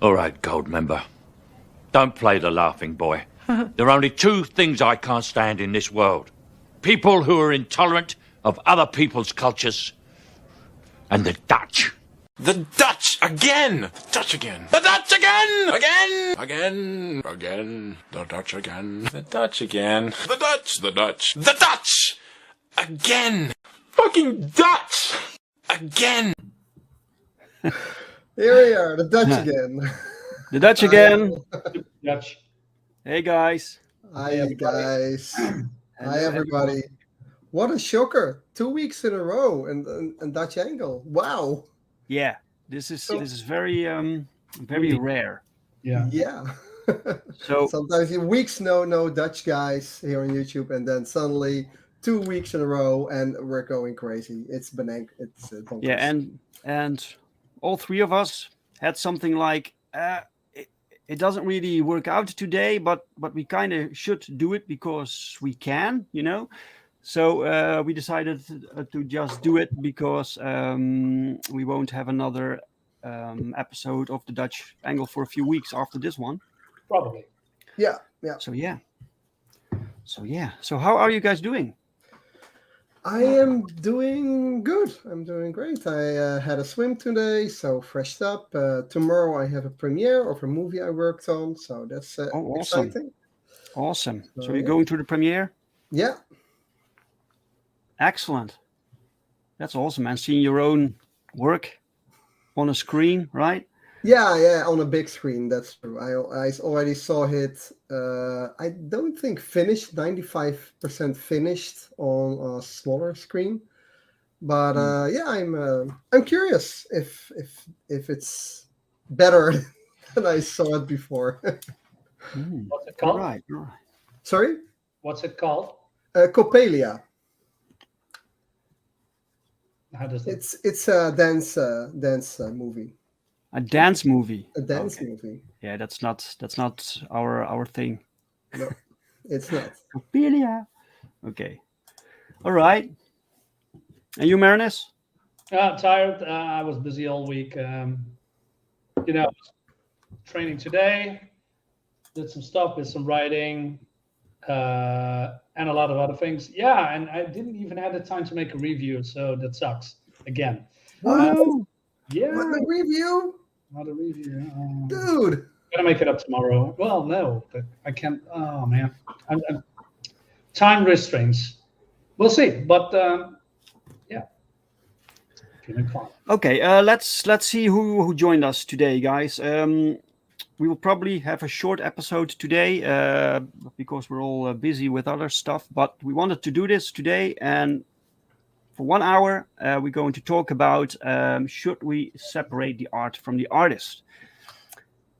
All right, Gold Member. Don't play the laughing boy. There are only two things I can't stand in this world. People who are intolerant of other people's cultures and the Dutch. The Dutch again! The Dutch again! The Dutch again! Again! Again! Again! The Dutch again! The Dutch again! The Dutch! The Dutch! The Dutch! Again! Fucking Dutch! Again! Here we are, the Dutch again. The Dutch again. Dutch. Hey guys. Hi guys. Hi everybody. What a shocker! 2 weeks in a row and Dutch angle. Wow. Yeah, this is very very rare. Yeah. Yeah. So sometimes in weeks no Dutch guys here on YouTube, and then suddenly 2 weeks in a row and we're going crazy. It's bonkers. It's bonkers. yeah, and all three of us had something like it doesn't really work out today, but we kind of should do it because we can, you know. So we decided to just do it because we won't have another episode of the Dutch angle for a few weeks after this one. Probably. Yeah. So how are you guys doing? I am doing good. I'm doing great. I had a swim today, so freshed up. Tomorrow I have a premiere of a movie I worked on, so that's awesome. exciting. Awesome. So you're going to the premiere? Yeah. Excellent. That's awesome, man. Seeing your own work on a screen, right? Yeah, on a big screen. That's true. I already saw it. I don't think finished, 95% finished on a smaller screen. But yeah, I'm curious if it's better than I saw it before. What's it called? Right. Sorry? What's it called? Coppelia. How does that? It's a dance movie. A dance movie. A dance movie. Yeah, that's not our thing. No, it's not. Coppelia. Okay. All right. And you, Marinus? Tired. I was busy all week. Training today. Did some stuff with some writing, and a lot of other things. Yeah, and I didn't even have the time to make a review, so that sucks again. What? Yeah. What, a review? Not a review. Dude. I'm gonna make it up tomorrow. Well, no, but I can't. Oh man, I'm time restraints. We'll see, but yeah, feeling fine. Okay, let's see who joined us today, guys. We will probably have a short episode today because we're all busy with other stuff. But we wanted to do this today, and for 1 hour, we're going to talk about should we separate the art from the artist.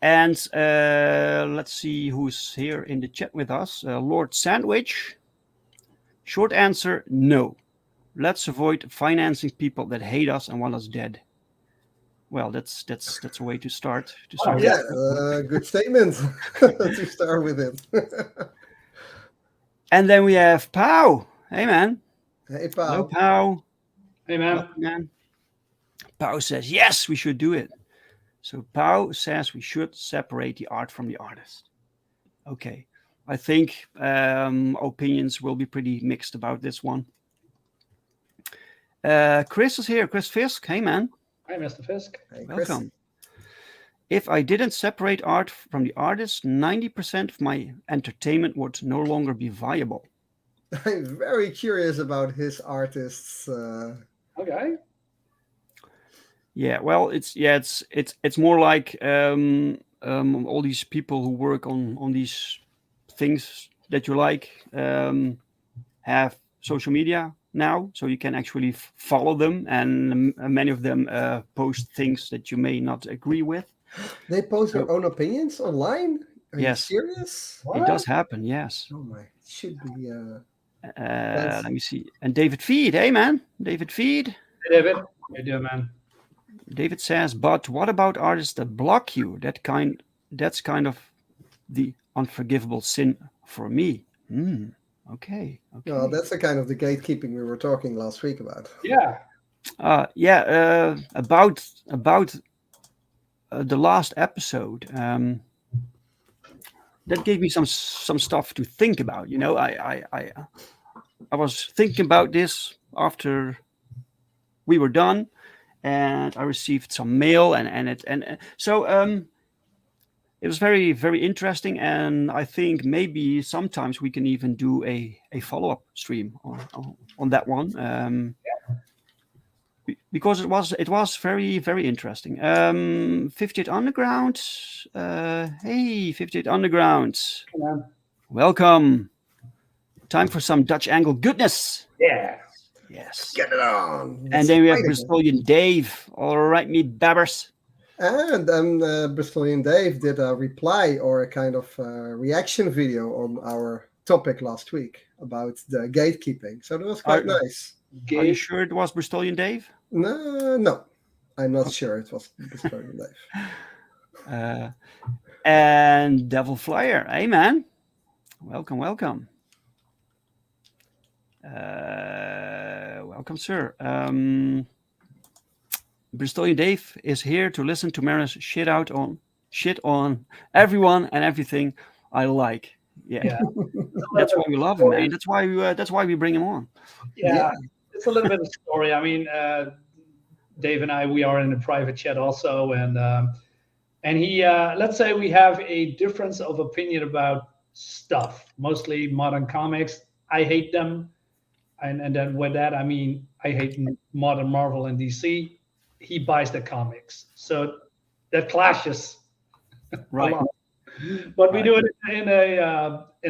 And let's see who's here in the chat with us. Lord Sandwich. Short answer, no. Let's avoid financing people that hate us and want us dead. Well, that's a way to start. Yeah, good statement to start with him. And then we have Pau. Hey, man. Hey, Pau. Hello, Pau. Hey, man. Pau says, yes, we should do it. So Pau says we should separate the art from the artist. Okay. I think opinions will be pretty mixed about this one. Chris is here. Chris Fisk. Hey, man. Hi, Mr. Fisk. Hey, Chris. Welcome. If I didn't separate art from the artist, 90% of my entertainment would no longer be viable. I'm very curious about his artists. Okay. Yeah, well, it's more like all these people who work on these things that you like have social media now, so you can actually follow them, and many of them post things that you may not agree with. They post their own opinions online? Are you serious? It does happen, yes. Oh my, it should be... let me see. And David Feed, hey man, David Feed. Hey David, how you doing, man? David says, but what about artists that block you? That's kind of the unforgivable sin for me. Okay. Well, that's the kind of the gatekeeping we were talking last week about. Yeah. About the last episode, that gave me some stuff to think about. I was thinking about this after we were done, and I received some mail, so it was very, very interesting. And I think maybe sometimes we can even do a follow-up stream on that one. Because it was very, very interesting. 58 Underground. Hey, 58 Underground. Welcome. Time for some Dutch angle goodness. Yeah. Yes. Get it on. And then we have Bristolian Dave. All right, me babbers. And then Bristolian Dave did a reply or a kind of reaction video on our topic last week about the gatekeeping. So that was quite nice. Are you sure it was Bristolian Dave? No, I'm not sure it was Bristolian Dave. And Devil Flyer. Hey, man. Welcome. Welcome, sir. Bristolian Dave is here to listen to Marinus shit on everyone and everything I like. Yeah. That's why we love him, man. That's why we bring him on. Yeah. It's a little bit of a story. I mean, Dave and I, we are in a private chat also, and he, let's say we have a difference of opinion about stuff, mostly modern comics. I hate them, and then with that, I mean, I hate modern Marvel and DC. He buys the comics, so that clashes, right? But we do it in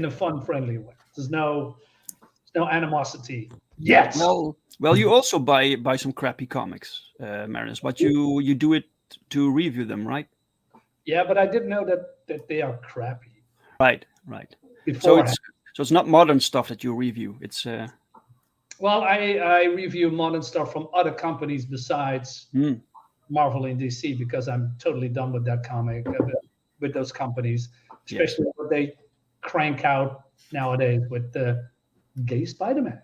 a fun, friendly way. There's no animosity. Yes. Well, you also buy some crappy comics, Marinus, but you do it to review them, right? Yeah, but I didn't know that they are crappy. Right. So it's not modern stuff that you review. It's well, I review modern stuff from other companies besides Marvel and DC because I'm totally done with that comic with those companies, especially what they crank out nowadays with the gay Spider-Man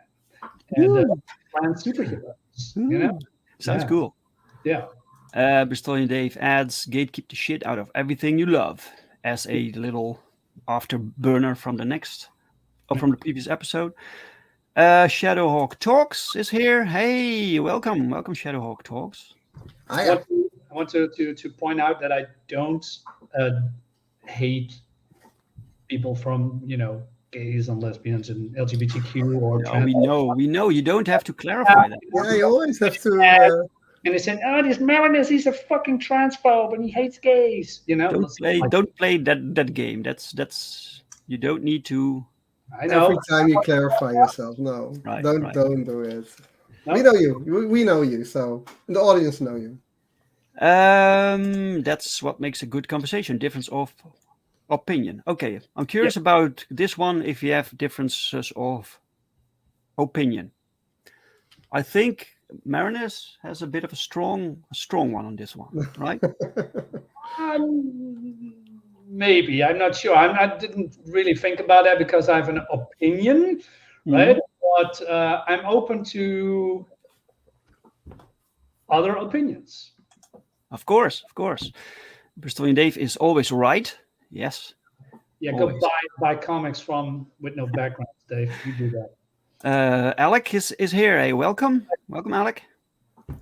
and trans superheroes. Sounds cool. Yeah. Bristolian Dave adds gatekeep the shit out of everything you love as a little afterburner from from the previous episode. Shadowhawk Talks is here. Hey, welcome, Shadowhawk Talks. I want to point out that I don't hate people from gays and lesbians and LGBTQ or trans. We know you don't have to clarify that. Yeah, you always have to. And they said, "Oh, this Marinus, he's a fucking transphobe and he hates gays." Don't play that game. That's you don't need to. I know. Every time you clarify yourself, no, don't do it. No? We know you. We know you. So the audience know you. That's what makes a good conversation. Difference of opinion. Okay, I'm curious about this one. If you have differences of opinion, I think Marinus has a bit of a strong one on this one, right? Maybe, I'm not sure. I didn't really think about that because I have an opinion, right? But I'm open to other opinions. Of course. Bristolian Dave is always right. Yes. Yeah, always. Go buy comics with no backgrounds, Dave. You do that. Alec is here. Hey, welcome, Alec.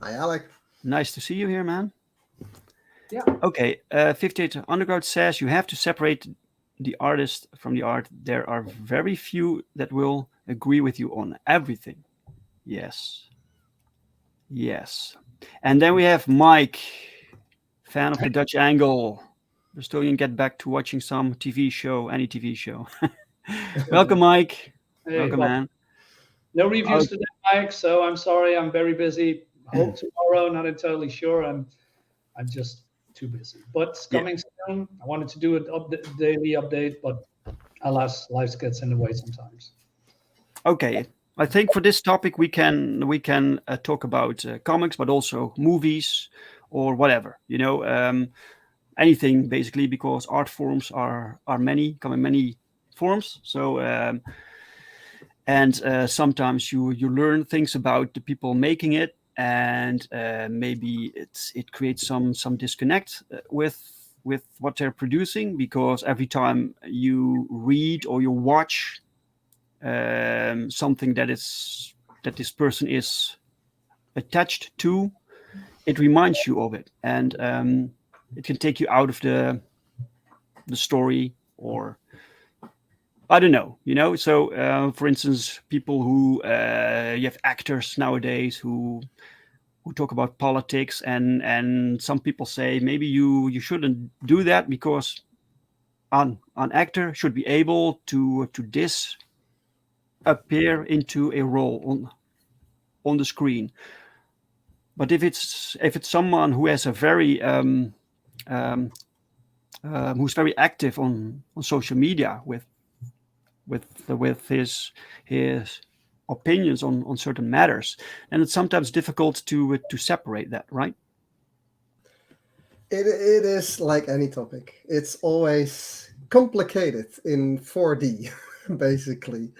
Hi, Alec. Nice to see you here, man. Yeah. Okay. 58 Underground says you have to separate the artist from the art. There are very few that will agree with you on everything. Yes. And then we have Mike, fan of the Dutch angle. Bristolian, get back to watching some TV show, any TV show. Welcome, Mike. Hey, welcome, man. No reviews today, Mike. So I'm sorry. I'm very busy. Hope tomorrow. Not entirely sure. I'm just too busy. But it's coming soon. I wanted to do a daily update, but alas, life gets in the way sometimes. Okay. I think for this topic we can talk about comics, but also movies or whatever. Anything basically, because art forms are many, come in many forms. So and sometimes you learn things about the people making it, and maybe it creates some disconnect with what they're producing, because every time you read or you watch something that this person is attached to, it reminds you of it, and it can take you out of the story, or I don't know, So, for instance, people who you have actors nowadays who talk about politics, and some people say maybe you shouldn't do that, because an actor should be able to disappear into a role on the screen. But if it's someone who has a very who's very active on social media with his opinions on certain matters, and it's sometimes difficult to separate that, right? It is like any topic. It's always complicated in 4D, basically.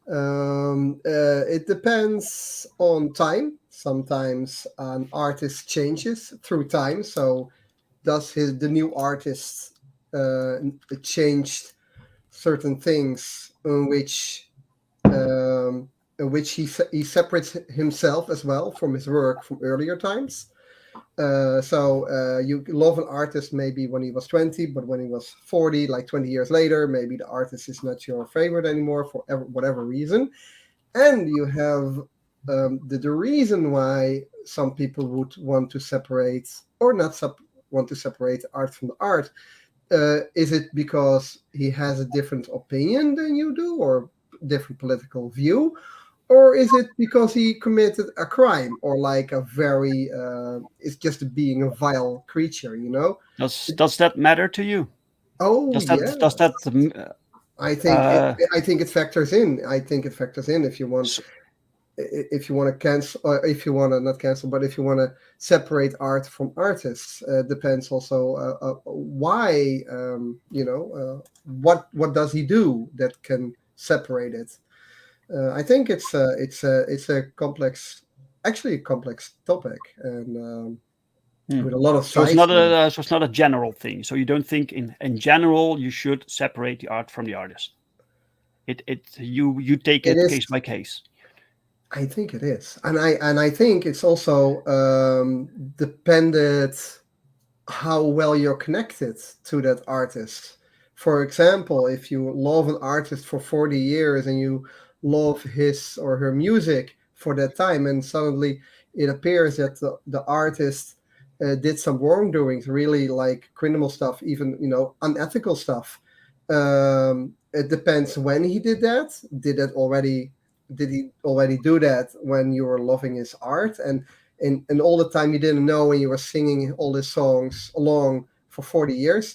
It depends on time. Sometimes an artist changes through time. So does the new artist changed certain things in which he separates himself as well from his work from earlier times. So you love an artist maybe when he was 20, but when he was 40, like 20 years later, maybe the artist is not your favorite anymore for whatever reason. And you have the reason why some people would want to separate or not want to separate art from the art. Is it because he has a different opinion than you do, or different political view? Or is it because he committed a crime, or like a very it's just being a vile creature, Does that matter to you? Oh Does yeah, that I think it factors in. I think it factors in if you want to cancel, or if you want to not cancel, but if you want to separate art from artists. Depends also why, what does he do that can separate it. I think it's a complex, actually a complex topic, and with a lot of So sides. it's not a general thing. So you don't think in general you should separate the art from the artist. You take It it is. case by case. I think it is, and I think it's also dependent how well you're connected to that artist. For example, if you love an artist for 40 years and you love his or her music for that time, and suddenly it appears that the artist did some wrongdoings, really like criminal stuff, even unethical stuff. It depends when he did that. Did he already do that when you were loving his art, and all the time you didn't know when you were singing all his songs along for 40 years?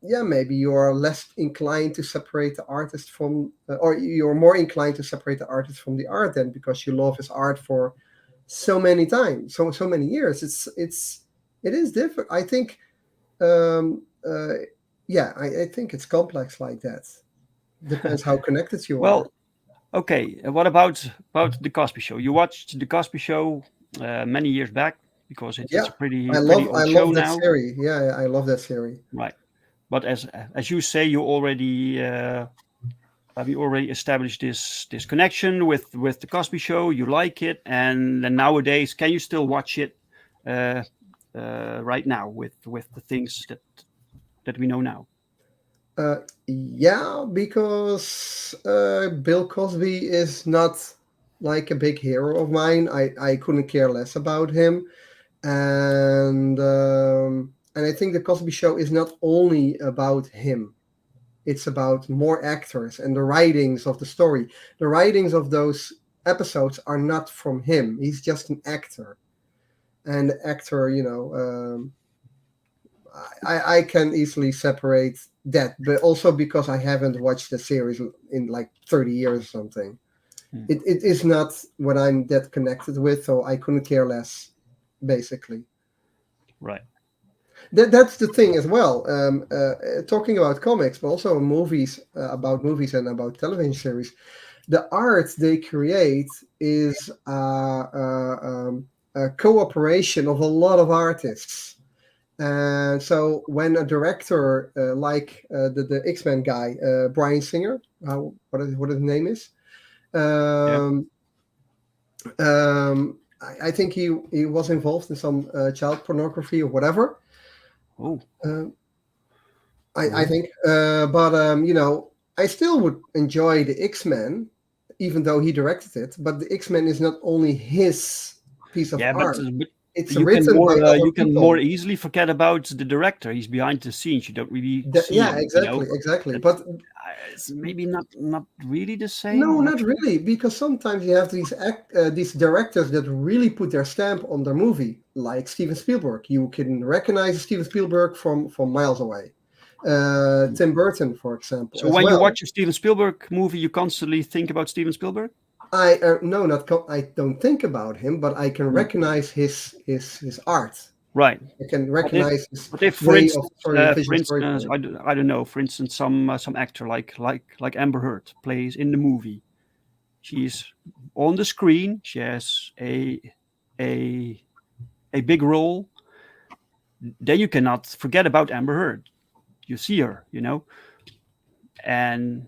Yeah, maybe you are less inclined to separate the artist from, or you're more inclined to separate the artist from the art then, because you love his art for so many times, so many years. It is different. I think, yeah, I think it's complex like that. Depends how connected you are. Well, okay. What about the Cosby Show? You watched the Cosby Show many years back, because it's a pretty old show that now. series. Yeah, I love that series. Right. But as you say, you already have you already established this connection with the Cosby Show. You like it, and then nowadays, can you still watch it right now with the things that we know now? Yeah, because Bill Cosby is not like a big hero of mine. I couldn't care less about him, and I think the Cosby Show is not only about him. It's about more actors and the writings of the story. The writings of those episodes are not from him. He's just an actor, and the actor, I can easily separate that, but also because I haven't watched the series in like 30 years or something. It is not what I'm that connected with, so I couldn't care less, basically. Right. That's the thing as well. Talking about comics, but also movies, about movies and about television series. the art they create is a cooperation of a lot of artists. And so when a director like the X-Men guy, Bryan Singer, what his name is, I think he was involved in some child pornography or whatever. Oh. I think, but I still would enjoy the X-Men, even though he directed it. But the X-Men is not only his piece of art. But it's you written can by other you can people. more easily forget about the director. He's behind the scenes. You don't really see him, exactly. But it's maybe not really the same. No, not really, because sometimes you have these directors that really put their stamp on their movie, like Steven Spielberg. You can recognize Steven Spielberg from miles away. Tim Burton, for example. So when you watch a Steven Spielberg movie, you constantly think about Steven Spielberg? I don't think about him, but I can recognize his art. Right. I can recognize his for instance, I don't know. For instance, some actor like Amber Heard plays in the movie. She's on the screen. She has a big role. Then you cannot forget about Amber Heard. You see her, and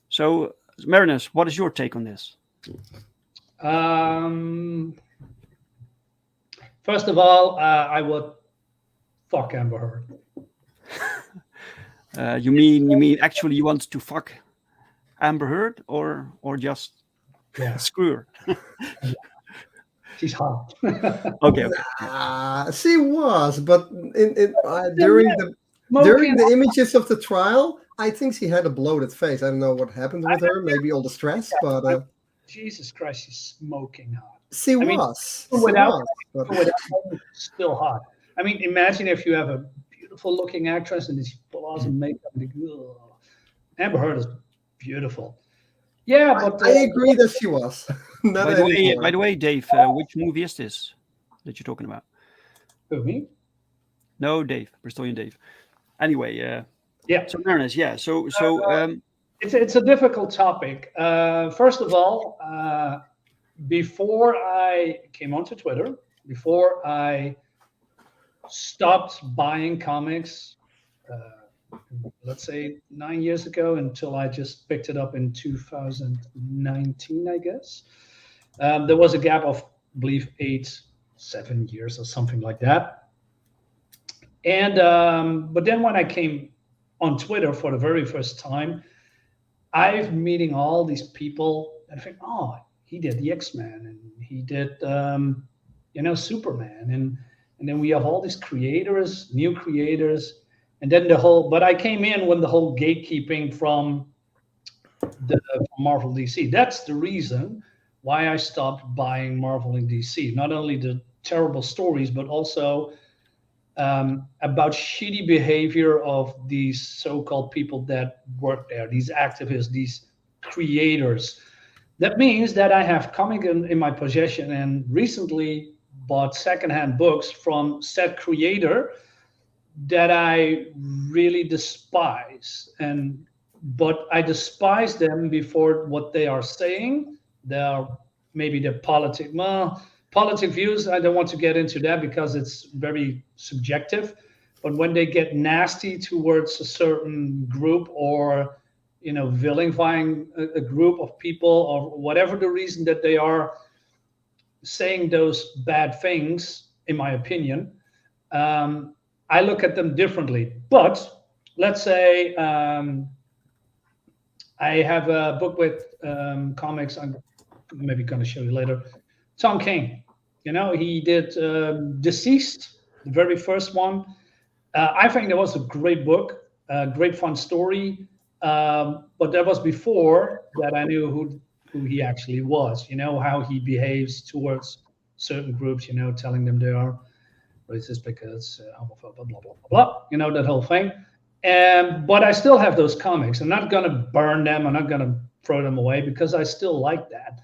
so Marinus, what is your take on this? First of all, I would fuck Amber Heard. You mean actually you want to fuck Amber Heard or just screw her? She's hot. Okay. She was, but during the images of the trial, I think she had a bloated face. I don't know what happened with her. Maybe all the stress, but Jesus Christ, she's smoking hot. She was still hot. I mean, imagine if you have a beautiful looking actress and she put on some makeup. Amber Heard is beautiful. Yeah, but I agree that she was. By the way, Dave, which movie is this that you're talking about? Who, me? No, Dave, Bristolian Dave. Anyway, yeah. So Marinus, yeah. So it's a difficult topic. First of all, before I came onto Twitter, before I stopped buying comics, let's say 9 years ago, until I just picked it up in 2019, I guess. There was a gap of, I believe, 7 years or something like that. And but then when I came on Twitter for the very first time, I'm meeting all these people and I think, oh, he did the X-Men and he did, Superman. And then we have all these creators, new creators. And then but I came in when the whole gatekeeping from Marvel DC. That's the reason why I stopped buying Marvel and DC. Not only the terrible stories, but also about shitty behavior of these so-called people that work there, these activists, these creators. That means that I have comic in my possession and recently bought secondhand books from said creator that I really despise. But I despise them before what they are saying. Maybe their politic views. I don't want to get into that because it's very subjective. But when they get nasty towards a certain group or vilifying a group of people or whatever the reason that they are saying those bad things, in my opinion, I look at them differently. But let's say I have a book with comics. I'm maybe going to show you later. Tom King, he did Deceased, the very first one. I think that was a great book, a great fun story. But that was before that I knew who he actually was, how he behaves towards certain groups, telling them they are racist because homophobe, blah, blah, blah, blah, that whole thing. But I still have those comics. I'm not going to burn them. I'm not going to throw them away because I still like that.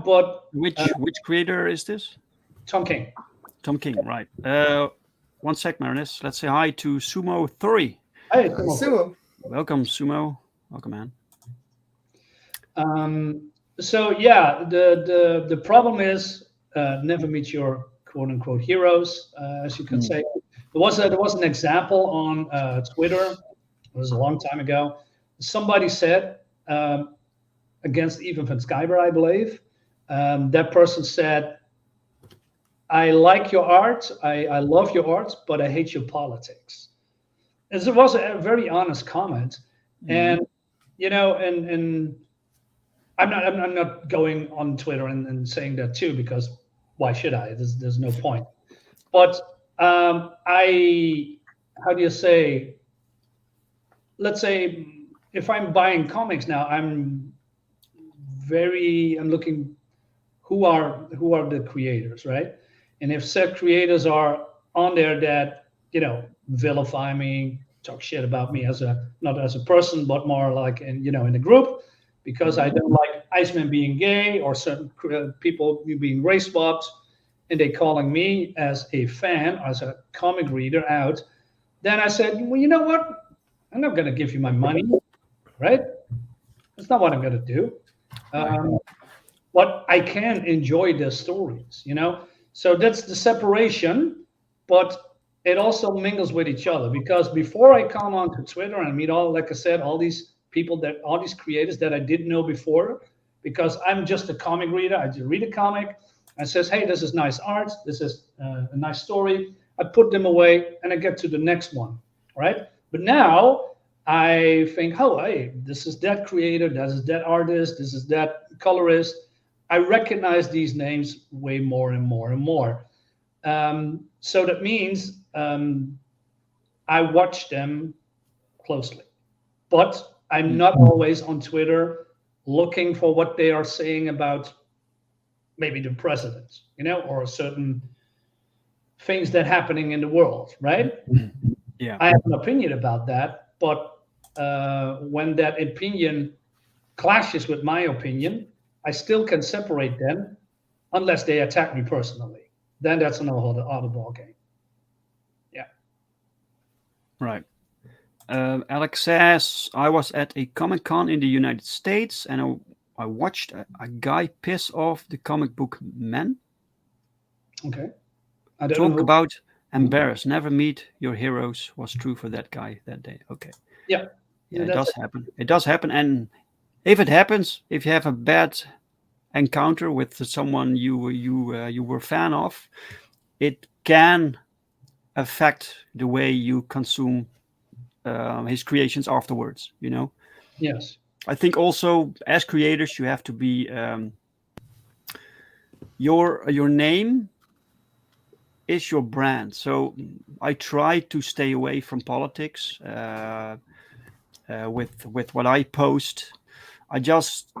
But which creator is this? Tom King. Tom King, right. 1 sec, Marinus. Let's say hi to Sumo Thori. Hey, Sumo. Welcome, Sumo. Welcome, man. So yeah, the problem is never meet your quote unquote heroes, as you can say. There was an example on Twitter. It was a long time ago. Somebody said against Even van Skyber, I believe. That person said, "I like your art. I love your art, but I hate your politics." And it was a very honest comment, and and I'm not going on Twitter and saying that too, because why should I? There's no point. But how do you say? Let's say if I'm buying comics now, I'm looking who are the creators, right? And if said creators are on there that vilify me, talk shit about me as not as a person, but more like in a group, because I don't like Iceman being gay or certain people being race swapped, and they calling me as a fan, as a comic reader out, then I said, well, you know what? I'm not going to give you my money, right? That's not what I'm going to do. But I can enjoy their stories, So that's the separation, but it also mingles with each other, because before I come onto Twitter and meet like I said, all these people all these creators that I didn't know before, because I'm just a comic reader. I just read a comic and says, hey, this is nice art. This is a nice story. I put them away and I get to the next one, right? But now I think, oh, hey, this is that creator, this is that artist, this is that colorist. I recognize these names way more and more and more. So that means I watch them closely. But I'm not always on Twitter looking for what they are saying about maybe the president, or certain things that are happening in the world, right? Yeah. I have an opinion about that, but when that opinion clashes with my opinion, I still can separate them unless they attack me personally. Then that's another ball game. Yeah. Right. Alex says, I was at a Comic-Con in the United States and I watched a guy piss off the comic book men. Okay. Talk about embarrassed. Never meet your heroes was true for that guy that day. Okay. Yeah. Yeah, it does happen. It does happen. And if it happens, if you have a bad encounter with someone you were a fan of, it can affect the way you consume his creations afterwards, Yes. I think also as creators you have to be your name is your brand. So I try to stay away from politics with what I post. I just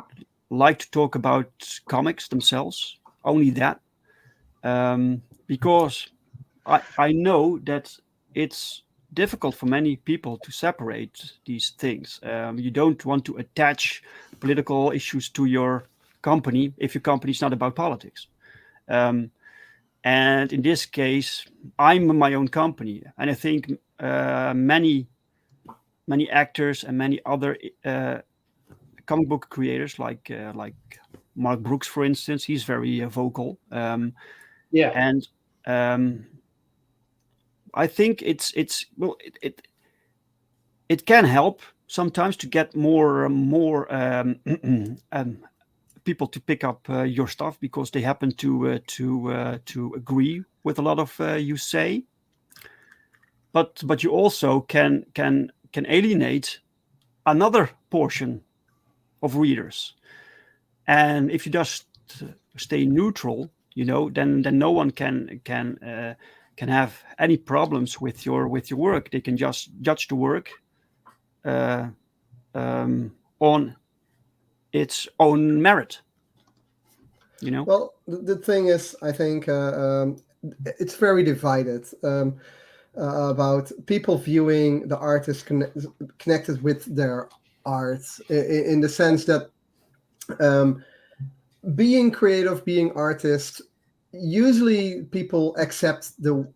like to talk about comics themselves, only that, because I know that it's difficult for many people to separate these things. You don't want to attach political issues to your company if your company is not about politics. And in this case, I'm my own company, and I think many actors and many other comic book creators, like Mark Brooks, for instance, he's very vocal. Yeah. And I think it can help sometimes to get more people to pick up your stuff because they happen to agree with a lot of you say. But you also can alienate another portion of readers, and if you just stay neutral, then no one can have any problems with your work. They can just judge the work on its own merit. Well, the thing is, I think it's very divided about people viewing the artist connected with their art in the sense that being creative, being artist, usually people accept the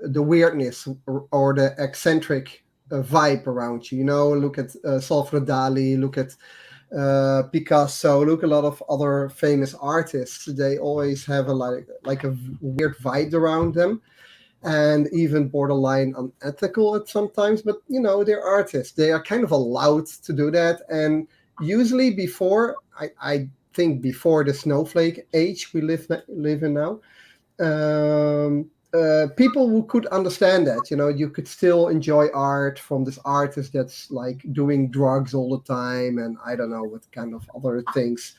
weirdness or the eccentric vibe around you. You know, look at Salvador Dali, look at Picasso, look a lot of other famous artists. They always have a like a weird vibe around them, and even borderline unethical at sometimes. But you know, they're artists. They are kind of allowed to do that. And usually, before I think before the snowflake age we live in now, people who could understand that, you know, you could still enjoy art from this artist that's like doing drugs all the time, and I don't know what kind of other things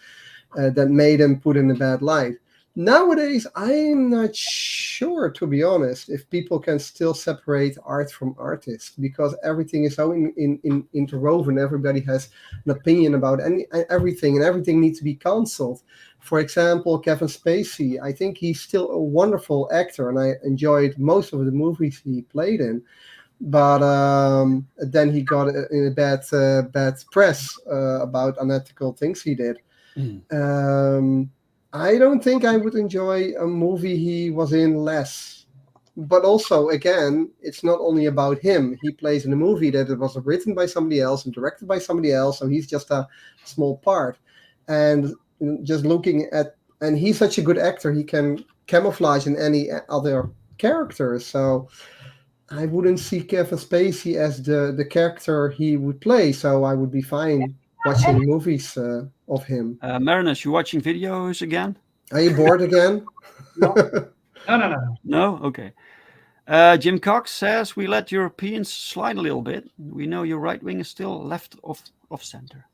that made him put in a bad light. Nowadays, I'm not sure, to be honest, if people can still separate art from artists, because everything is so interwoven. Everybody has an opinion about everything, and everything needs to be cancelled. For example, Kevin Spacey, I think he's still a wonderful actor, and I enjoyed most of the movies he played in. But then he got in a bad press about unethical things he did. I don't think I would enjoy a movie he was in less. But also, again, it's not only about him. He plays in a movie that it was written by somebody else and directed by somebody else, so he's just a small part. And just looking at, and he's such a good actor, he can camouflage in any other character. So I wouldn't see Kevin Spacey as the character he would play. So I would be fine watching movies of him. Marinus, you watching videos again? Are you bored again? No. No? Okay. Jim Cox says we let Europeans slide a little bit. We know your right wing is still left of center.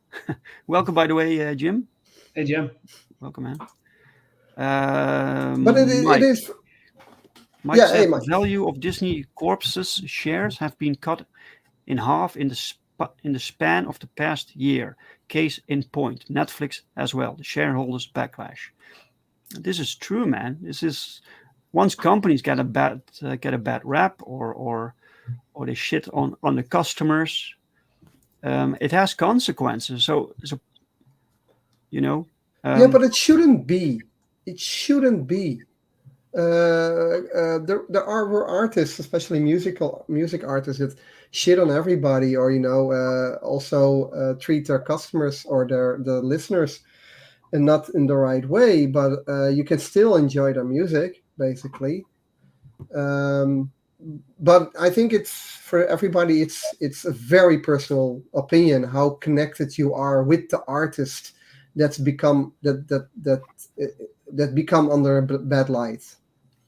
Welcome, by the way, Jim. Hey, Jim. Welcome, man. But it is. Mike Yeah, said hey, the Mike. value of Disney Corp's shares have been cut in half in the span of the past year. Case in point, Netflix as well. The shareholders backlash. This is true, man. This is once companies get a bad rap or they shit on the customers. It has consequences. So you know. Yeah, but it shouldn't be. It shouldn't be. There were artists, especially music artists, that shit on everybody, or also treat their customers or the listeners and not in the right way. But you can still enjoy their music, basically. But I think it's for everybody. It's a very personal opinion how connected you are with the artist that's become that become under a bad light.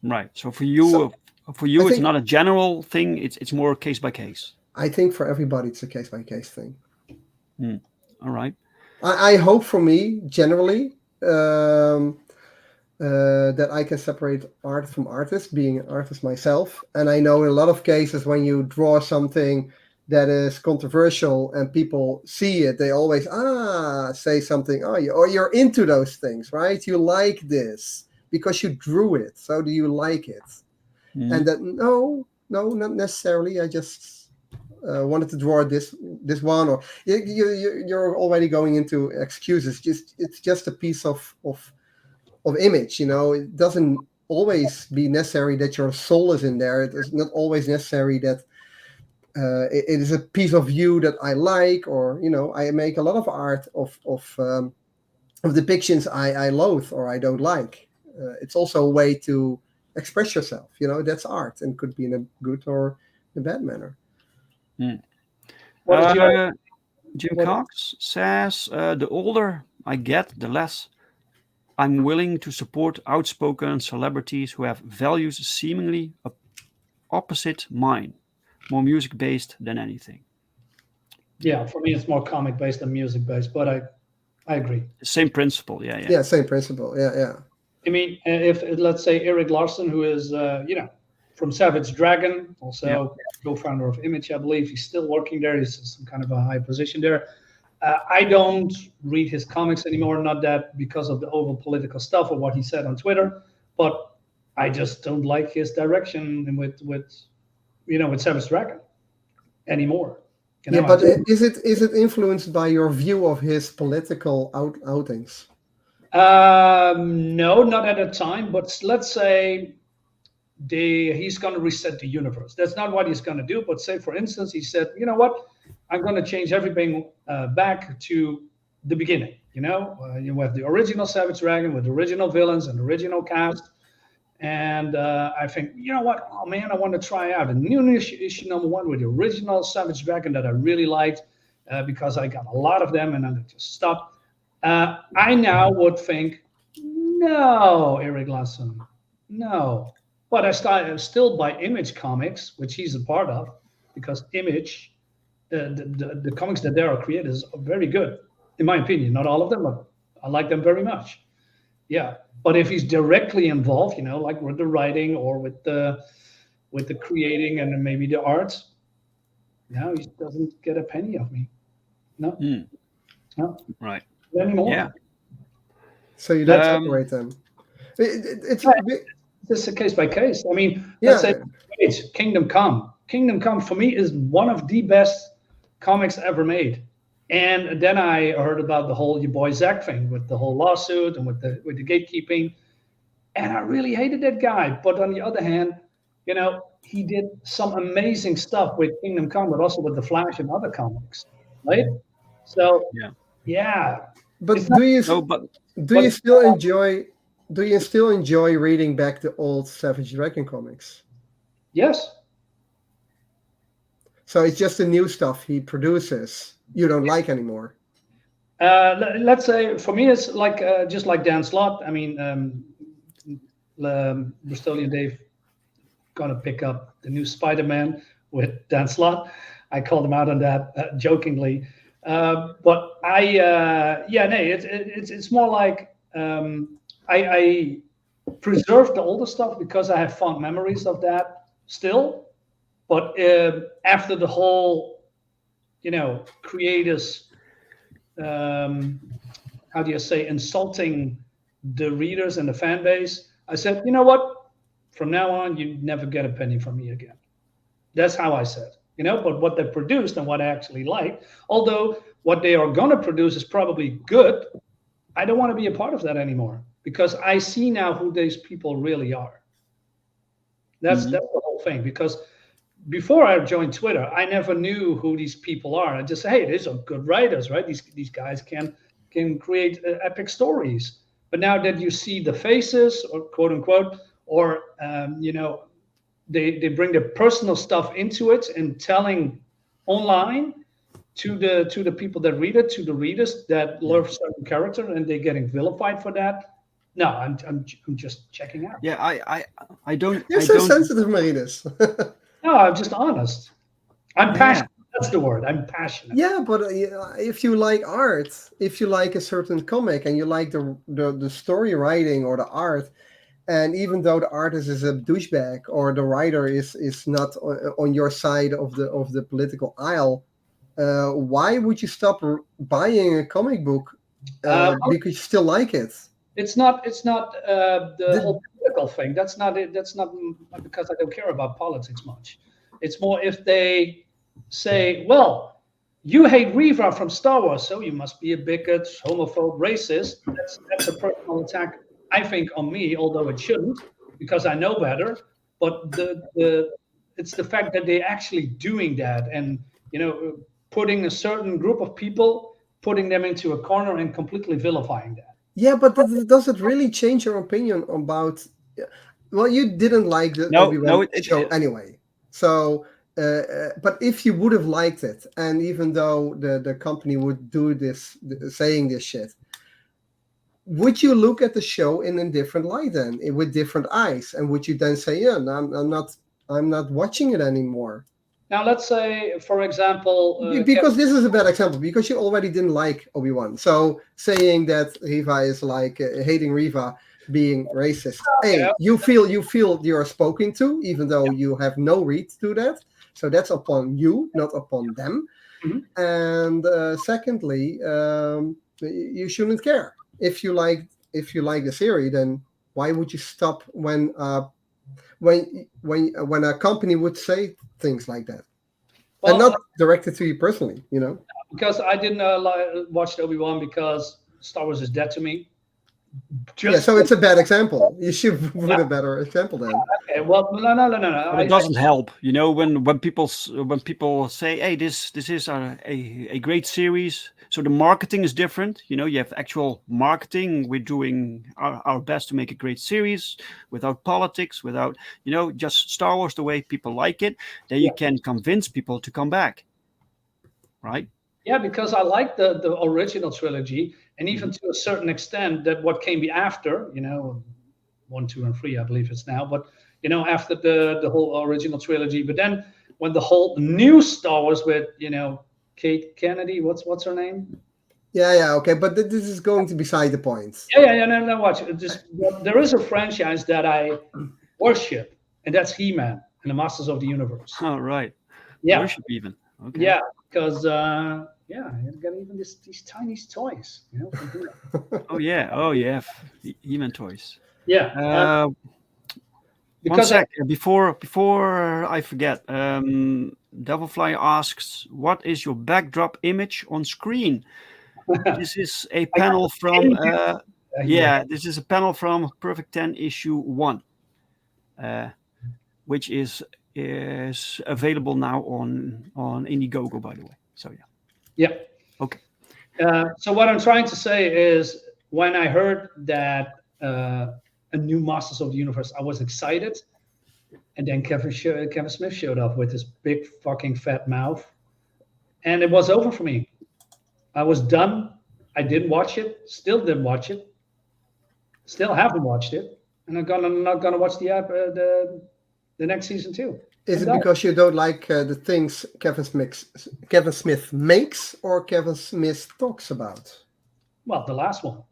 Right. So for you, it's not a general thing. It's more case by case. I think for everybody, it's a case by case thing. All right. I hope for me generally that I can separate art from artist, being an artist myself. And I know in a lot of cases when you draw something that is controversial and people see it, they always say something. You're into those things, right? You like this because you drew it. So do you like it? And that no, not necessarily. I just wanted to draw this one, or you're already going into excuses. It's just a piece of image. It doesn't always be necessary that your soul is in there. It is not always necessary that it is a piece of you that I like, or I make a lot of art of depictions I loathe or I don't like. It's also a way to express yourself. That's art, and could be in a good or a bad manner. Jim Cox says the older I get, the less I'm willing to support outspoken celebrities who have values seemingly opposite mine. More music based than anything. Yeah, for me it's more comic based than music based, but I agree. Same principle, yeah. Yeah, same principle, yeah. I mean, if let's say Eric Larson, who is from Savage Dragon, also co-founder of Image, I believe he's still working there. He's some kind of a high position there. I don't read his comics anymore, not that because of the over political stuff or what he said on Twitter, but I just don't like his direction with Savage Dragon anymore. But is it influenced by your view of his political outings? No, not at the time. But let's say he's going to reset the universe. That's not what he's going to do. But say, for instance, he said, you know what? I'm going to change everything back to the beginning. You have the original Savage Dragon with the original villains and original cast. And I think, you know what? Oh, man, I want to try out a new issue number 1 with the original Savage Dragon that I really liked because I got a lot of them and then I just stopped. I now would think, no, Eric Larson, no. But I still buy Image Comics, which he's a part of, because Image, the comics that they are creators are very good, in my opinion. Not all of them, but I like them very much. Yeah. But if he's directly involved, like with the writing or with the creating and then maybe the art, no, he doesn't get a penny of me. No. No. Right. Not anymore. Yeah. So you don't separate them. It's a case by case. I mean, let's say Kingdom Come. Kingdom Come for me is one of the best comics ever made. And then I heard about the whole your boy Zach thing with the whole lawsuit and with the gatekeeping, and I really hated that guy. But on the other hand, he did some amazing stuff with Kingdom Come, but also with the Flash and other comics, right? So yeah. But do you still enjoy reading back the old Savage Dragon comics? Yes. So it's just the new stuff he produces you don't like anymore. Let's say for me it's like just like Dan Slott. I mean, Bristolian Dave gonna pick up the new Spider-Man with Dan Slott. I called him out on that jokingly, but it's more like I preserve the older stuff because I have fond memories of that still. But after the whole, creators, how do you say, insulting the readers and the fan base, I said, you know what? From now on, you never get a penny from me again. That's how I said, but what they produced and what I actually liked, although what they are going to produce is probably good, I don't want to be a part of that anymore because I see now who these people really are. That's the whole thing, because before I joined Twitter, I never knew who these people are. I just say, hey, these are good writers, right? These guys can create epic stories. But now that you see the faces, or quote unquote, or they bring their personal stuff into it and telling online to the people that read it, to the readers that love certain character, and they're getting vilified for that. No, I'm just checking out. Yeah, I don't. You're so sensitive, Marinus. No, I'm just honest. I'm passionate. That's the word. I'm passionate. Yeah, but if you like art, if you like a certain comic and you like the story writing or the art, and even though the artist is a douchebag or the writer is not on your side of the political aisle, why would you stop buying a comic book because you still like it? It's not the whole political thing. That's not it. That's not because I don't care about politics much. It's more if they say, well, you hate Reva from Star Wars, so you must be a bigot, homophobe, racist. That's a personal attack, I think, on me, although it shouldn't, because I know better. But it's the fact that they're actually doing that and, putting a certain group of people, putting them into a corner and completely vilifying that. Yeah, but does it really change your opinion about? Well, you didn't like the Obi-Wan show anyway. So, but if you would have liked it, and even though the company would do this, saying this shit, would you look at the show in a different light then, with different eyes, and would you then say, yeah, I'm not watching it anymore? Now, let's say, for example... because this is a bad example, because you already didn't like Obi-Wan. So saying that Reva is like hating Reva being racist. Hey, you feel you're spoken to, even though you have no read to that. So that's upon you, not upon them. Mm-hmm. And secondly, you shouldn't care. If you like the series, then why would you stop when a company would say things like that, and not directed to you personally, Because I didn't watch Obi-Wan because Star Wars is dead to me. Yeah, so it's a bad example. You should put a better example then. Okay, well, no. But it doesn't help, when people say, "Hey, this is a great series." So the marketing is different. You have actual marketing. We're doing our best to make a great series without politics, without just Star Wars the way people like it. Then you can convince people to come back, right? Yeah, because I like the original trilogy, and even to a certain extent that what came after, 1, 2, and 3, I believe it's now, but after the whole original trilogy. But then when the whole new Star Wars with Kate Kennedy, what's her name? Yeah, okay, but this is going to be beside the point. Yeah, no, watch. There is a franchise that I worship, and that's He-Man and the Masters of the Universe. Oh, right. Yeah. Worship even. Okay. Yeah, because you got even these tiny toys. Oh yeah, He-Man toys. Yeah. One sec before I forget. Devilfly asks, "What is your backdrop image on screen?" This is a panel from. This is a panel from Perfect 10 issue 1, which is available now on Indiegogo, by the way. So yeah. Yeah. Okay. So what I'm trying to say is, when I heard that a new Masters of the Universe, I was excited, and then Kevin Smith showed up with his big fucking fat mouth, and it was over for me. I was done. I didn't watch it. Still didn't watch it. Still haven't watched it, and I'm not gonna watch the next season too. Is it because you don't like the things Kevin Smith makes, or Kevin Smith talks about? Well, the last one.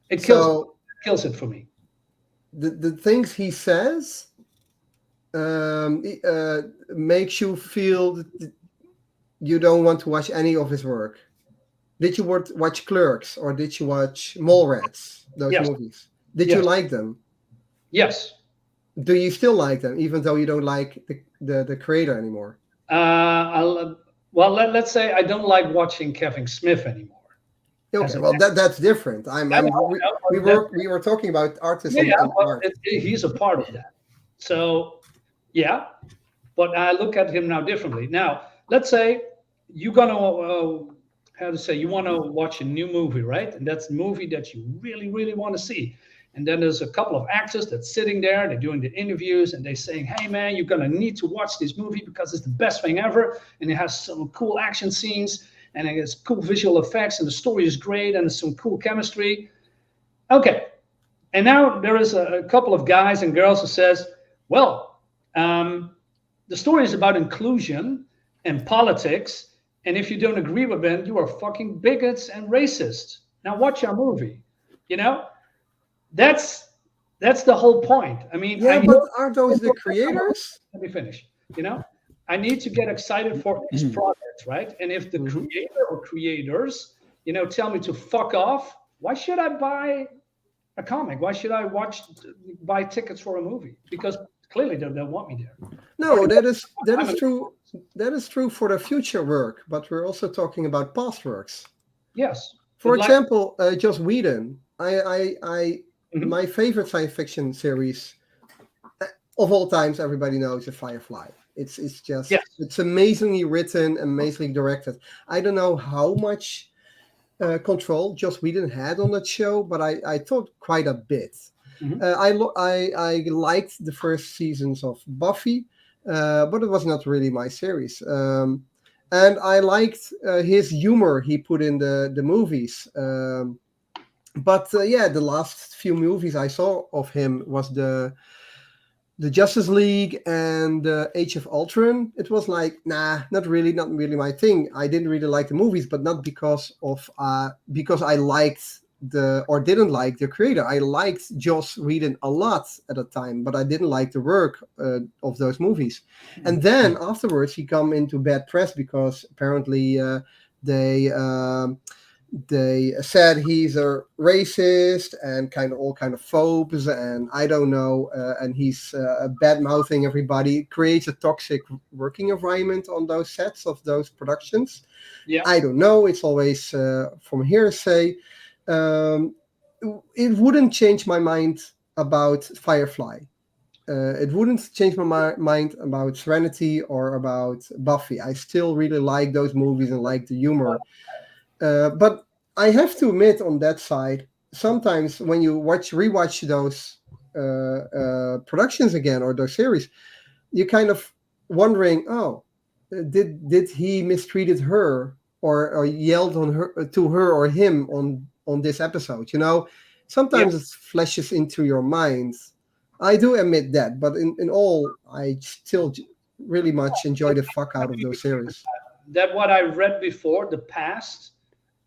It kills it for me. The things he says makes you feel that you don't want to watch any of his work. Did you watch Clerks, or did you watch Mallrats, those movies? Did you like them? Yes. Do you still like them, even though you don't like the creator anymore? Let's say I don't like watching Kevin Smith anymore. Okay, well that's different. We were talking about artists and art. He's a part of that. So yeah, but I look at him now differently. Now let's say you're gonna you want to watch a new movie, right? And that's a movie that you really, really want to see. And then there's a couple of actors that's sitting there, they're doing the interviews, and they're saying, "Hey man, you're gonna need to watch this movie because it's the best thing ever, and it has some cool action scenes, and it has cool visual effects, and the story is great, and there's some cool chemistry." Okay, and now there is a couple of guys and girls who says, "Well, the story is about inclusion and politics, and if you don't agree with them, you are fucking bigots and racist. Now watch our movie." That's the whole point. I mean, but are those the creators? Let me finish. I need to get excited for this product, right? And if the creator or creators, tell me to fuck off, why should I buy a comic? Why should I buy tickets for a movie? Because clearly they don't want me there. No, that is true. That is true for the future work, but we're also talking about past works. Yes. For example, Joss Whedon. My favorite science fiction series of all times, everybody knows, is Firefly. It's just it's amazingly written, amazingly directed. I don't know how much control Joss Whedon had on that show, but I thought quite a bit. I liked the first seasons of Buffy, but it was not really my series. And I liked his humor he put in the movies. But the last few movies I saw of him was the Justice League and Age of Ultron. It was like, not really my thing. I didn't really like the movies, but not because I liked didn't like the creator. I liked Joss Whedon a lot at the time, but I didn't like the work of those movies. And then afterwards, he come into bad press because apparently they said he's a racist and all kind of phobes, and I don't know, and he's bad mouthing everybody. It creates a toxic working environment on those sets of those productions. I don't know. It's always from hearsay. it wouldn't change my mind about Firefly. It wouldn't change my mind about Serenity or about Buffy. I still really like those movies and like the humor. But I have to admit, on that side, sometimes when you rewatch those productions again or those series, you kind of wondering, oh, did he mistreated her or yelled on her to her or him on this episode? Sometimes it flashes into your mind. I do admit that, but in all, I still really much enjoy the fuck out of those series. That what I read before, the past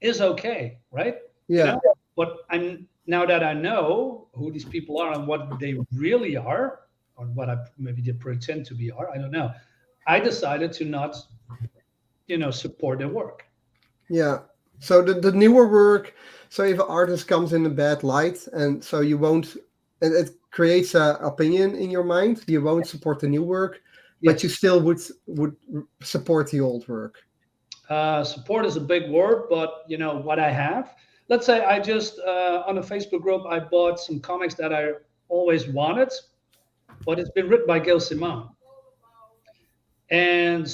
is okay, right? Yeah. But now that I know who these people are and what they really are, or what I maybe they pretend to be are, I don't know. I decided to not, support their work. Yeah. So the newer work, so if an artist comes in a bad light, and so you won't, and it creates an opinion in your mind, you won't support the new work, but you still would support the old work. Support is a big word, but what I have. Let's say I just on a Facebook group I bought some comics that I always wanted, but it's been written by Gail Simone. And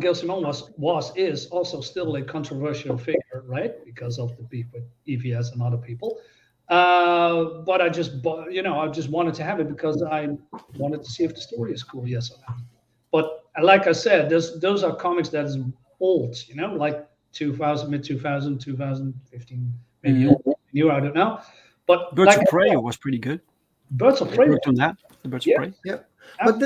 Gail Simone is also still a controversial figure, right? Because of the beef with EVS and other people. But I just bought, I just wanted to have it because I wanted to see if the story is cool, yes or no. But like I said, those are comics that is old, like 2000, mid 2000, 2015, maybe old, new, I don't know. But Birds of Prey was pretty good. Birds of Prey. Worked on that. The Birds of Prey. Yeah. But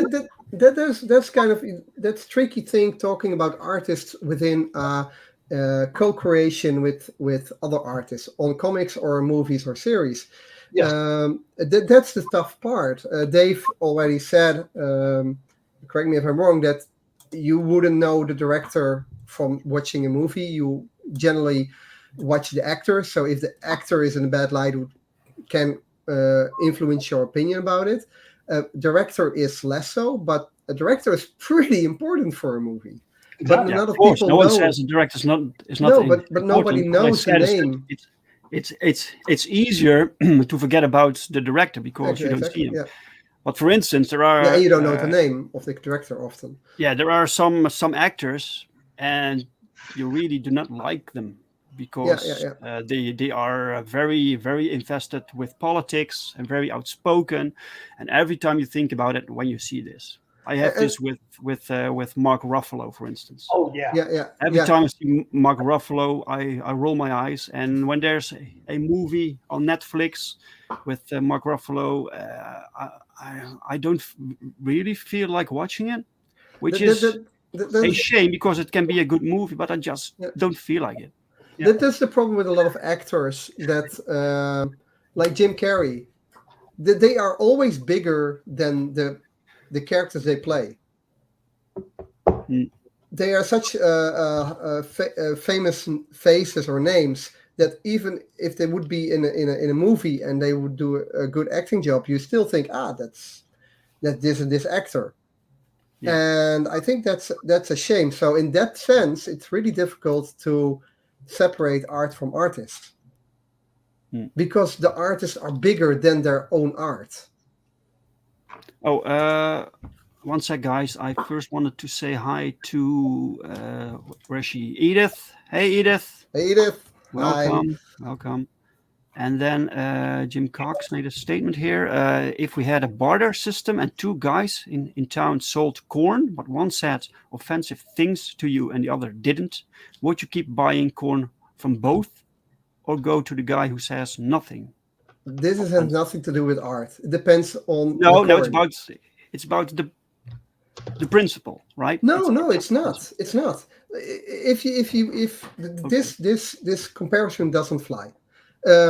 that's tricky thing talking about artists within co-creation with other artists on comics or movies or series. Yeah. That's the tough part. Dave already said, correct me if I'm wrong, that you wouldn't know the director from watching a movie. You generally watch the actor. So if the actor is in a bad light, it can influence your opinion about it. Director is less so, but a director is pretty important for a movie. Exactly. But a lot of course, people no one know. says the director is not. No, but nobody knows the name. It's easier to forget about the director because you don't see him. Yeah. But for instance, there are. Yeah, you don't know the name of the director often. Yeah, there are some actors, and you really do not like them because they are very, very invested with politics and very outspoken. And every time you think about it, when you see this, I have this with Mark Ruffalo, for instance. Oh yeah. Every time I see Mark Ruffalo, I roll my eyes. And when there's a movie on Netflix with Mark Ruffalo, I don't really feel like watching it, which is a shame because it can be a good movie, but I just don't feel like it. Yeah. That's the problem with a lot of actors that, like Jim Carrey, they are always bigger than the characters they play. They are such famous faces or names that even if they would be in a movie and they would do a good acting job, you still think, that's this actor. Yeah. And I think that's a shame. So in that sense, it's really difficult to separate art from artists because the artists are bigger than their own art. Oh, one sec, guys. I first wanted to say hi to where is she? Edith. Hey, Edith. Hey, Edith. Welcome. Hi. Welcome. And then Jim Cox made a statement here. If we had a barter system and two guys in town sold corn, but one said offensive things to you and the other didn't, would you keep buying corn from both or go to the guy who says nothing? This has nothing to do with art. It depends on No, it's about the principle, right? No, it's not. It's not. If this comparison doesn't fly.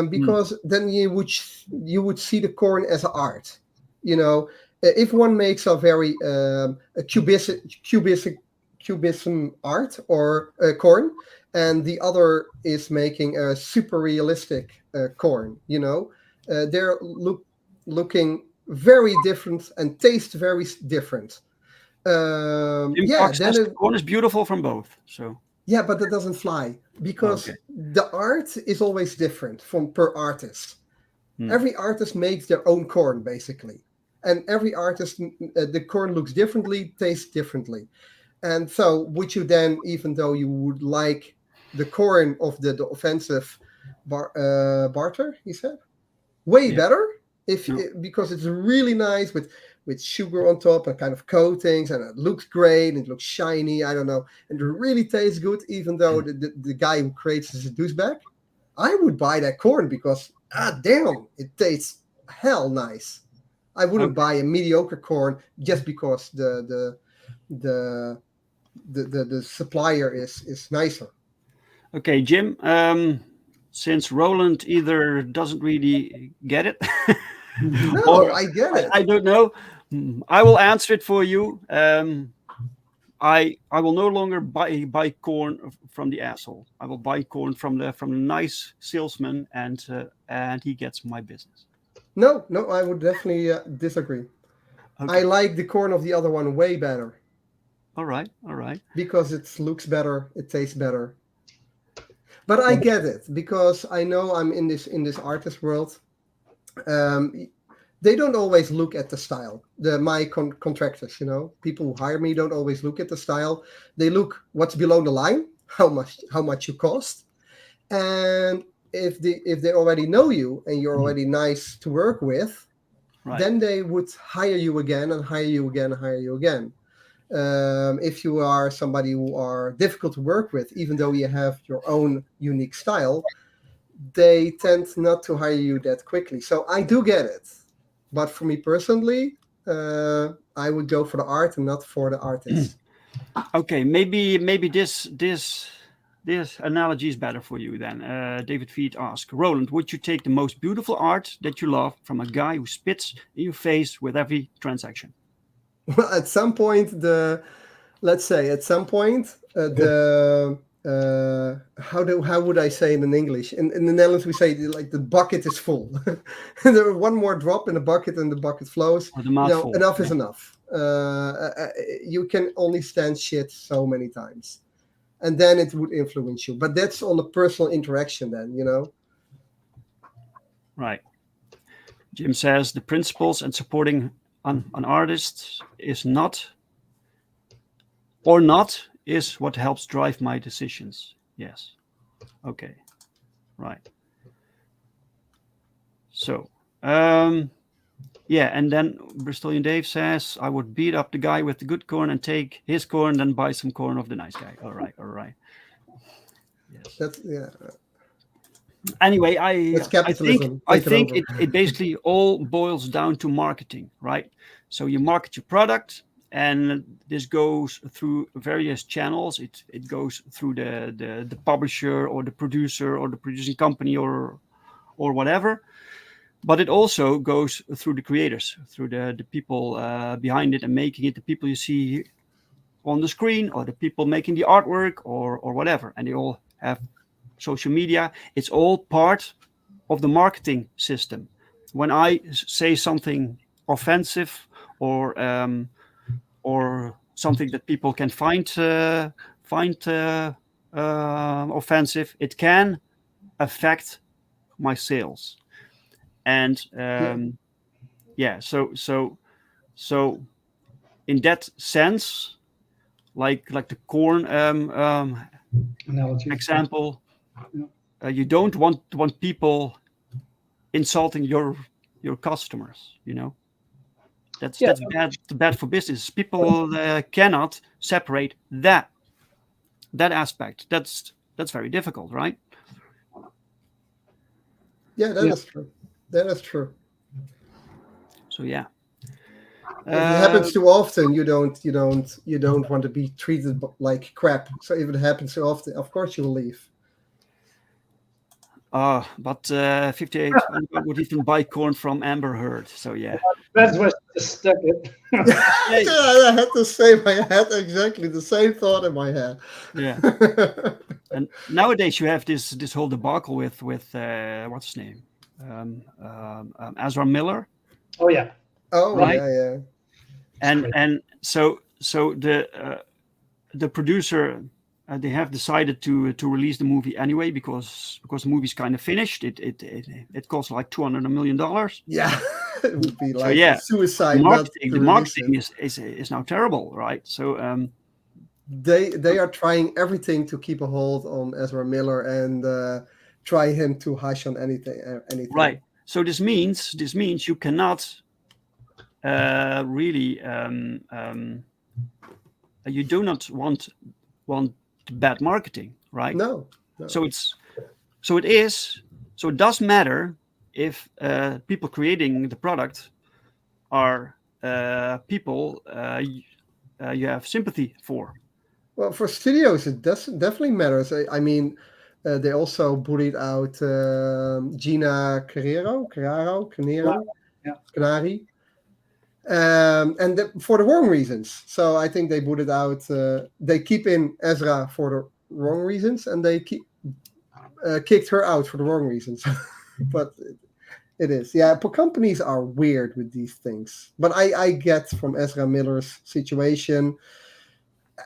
Because then you would see the corn as an art, If one makes a very cubism art or corn, and the other is making a super realistic corn, they're looking very different and taste very different. Corn is beautiful from both, so. Yeah, but that doesn't fly because the art is always different from per artist. Every artist makes their own corn, basically. And every artist, the corn looks differently, tastes differently. And so would you then, even though you would like the corn of the offensive barter, he said, way better, because it's really nice with sugar on top and kind of coatings, and it looks great, and it looks shiny, I don't know, and it really tastes good, even though the guy who creates is a douchebag. I would buy that corn because, damn, it tastes hell nice. I wouldn't buy a mediocre corn just because the supplier is nicer. Okay, Jim. Since Roland either doesn't really get it, no, I get it. I don't know. I will answer it for you. I will no longer buy corn from the asshole. I will buy corn from the nice salesman, and he gets my business. No, I would definitely disagree. Okay. I like the corn of the other one way better. All right. Because it looks better, it tastes better. But I get it, because I know I'm in this artist world. They don't always look at the style. My contractors, people who hire me don't always look at the style. They look what's below the line, how much you cost, and if they already know you and you're already nice to work with, then they would hire you again and hire you again and hire you again. If you are somebody who are difficult to work with, even though you have your own unique style, they tend not to hire you that quickly. So I do get it. But for me personally, I would go for the art and not for the artist. Okay, maybe this analogy is better for you then. David Feet asks, Roland, would you take the most beautiful art that you love from a guy who spits in your face with every transaction? Well, at some point, how would I say it in English? In the Netherlands, we say like the bucket is full. There's one more drop in the bucket and the bucket flows. Enough is enough. You can only stand shit so many times, and then it would influence you. But that's on the personal interaction then, Right. Jim says the principles and supporting an artist is what helps drive my decisions. Yes. Okay. Right. So, and then Bristolian Dave says, I would beat up the guy with the good corn and take his corn, then buy some corn of the nice guy. All right. Yes. Anyway, I think it basically all boils down to marketing, right? So you market your product, and this goes through various channels. It goes through the publisher or the producer or the producing company or whatever. But it also goes through the creators, through the people behind it and making it, the people you see on the screen, or the people making the artwork or whatever. And they all have social media. It's all part of the marketing system. When I say something offensive or something that people can find offensive, it can affect my sales. And so in that sense, like the corn example, you don't want people insulting your customers, That's bad for business. People cannot separate that aspect. That's very difficult, right? Yeah, that is true. That is true. So yeah. If it happens too often, you don't want to be treated like crap. So if it happens too often, of course you will leave. But 58 would even buy corn from Amber Heard. So yeah. That's where I stuck it. I had exactly the same thought in my head. Yeah. And nowadays you have this whole debacle with what's his name? Ezra Miller. Oh yeah. Oh right? Yeah. And so the producer they have decided to release the movie anyway because the movie's kind of finished. It costs like $200 million. Yeah, it would be So like yeah, suicide. the marketing is now terrible, right? So they are trying everything to keep a hold on Ezra Miller and try him to hush on anything. Right. So this means you cannot really you do not want bad marketing, right? No. So it does matter if people creating the product are people you have sympathy for. Well, for studios, it definitely matters. I mean, they also bullied out Gina Carrero, Yeah. Canari, and for the wrong reasons. So I think they bullied out. They keep in Ezra for the wrong reasons, and they kicked her out for the wrong reasons. But it is, yeah. Companies are weird with these things. But I get from Ezra Miller's situation.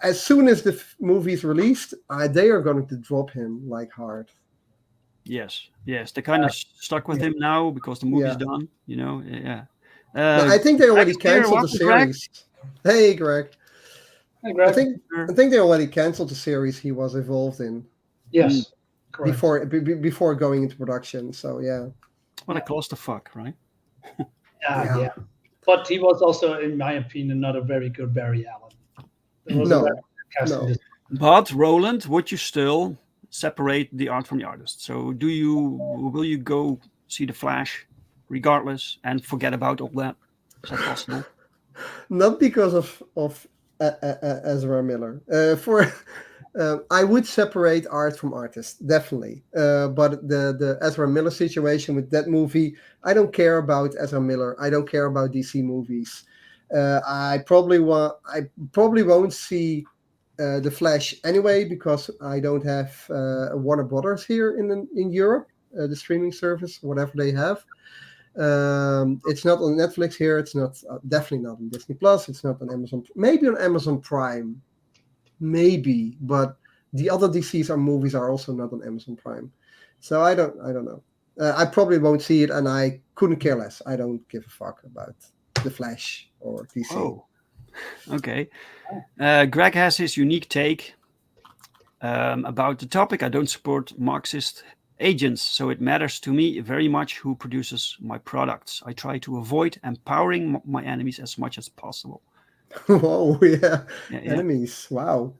As soon as the movie is released, they are going to drop him like hard. Yes, they kind of stuck with him now because the movie's done. Yeah. I think they already canceled the series. Greg? Hey, Greg. Hey, Greg. I think they already canceled the series he was involved in. Yes. Correct. Before going into production. So yeah. What a clusterfuck, right? Yeah. But he was also, in my opinion, not a very good Barry Allen. No. But Roland, would you still separate the art from the artist? So will you go see The Flash regardless and forget about all that? Is that possible? Not because of Ezra Miller. I would separate art from artist, definitely. But the Ezra Miller situation with that movie, I don't care about Ezra Miller. I don't care about DC movies. I probably won't see The Flash anyway because I don't have Warner Brothers here in Europe, the streaming service, whatever they have. It's not on Netflix here. It's not definitely not on Disney Plus. It's not on Amazon. Maybe on Amazon Prime, maybe. But the other DC's movies are also not on Amazon Prime. So I don't know. I probably won't see it, and I couldn't care less. I don't give a fuck about The Flash or DC. Oh, okay. Greg has his unique take about the topic. I don't support Marxist agents, so it matters to me very much who produces my products. I try to avoid empowering my enemies as much as possible. Oh yeah. Enemies. Wow.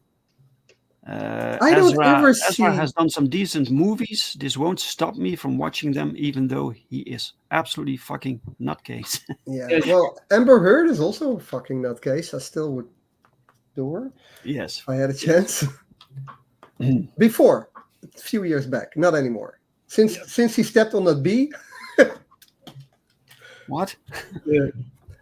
I don't ever see. Ezra has done some decent movies. This won't stop me from watching them, even though he is absolutely fucking nutcase. Yeah. Well, Amber Heard is also a fucking nutcase. I still would do her. Yes. If I had a chance. Before, a few years back, not anymore. Since he stepped on that bee. What? Yeah.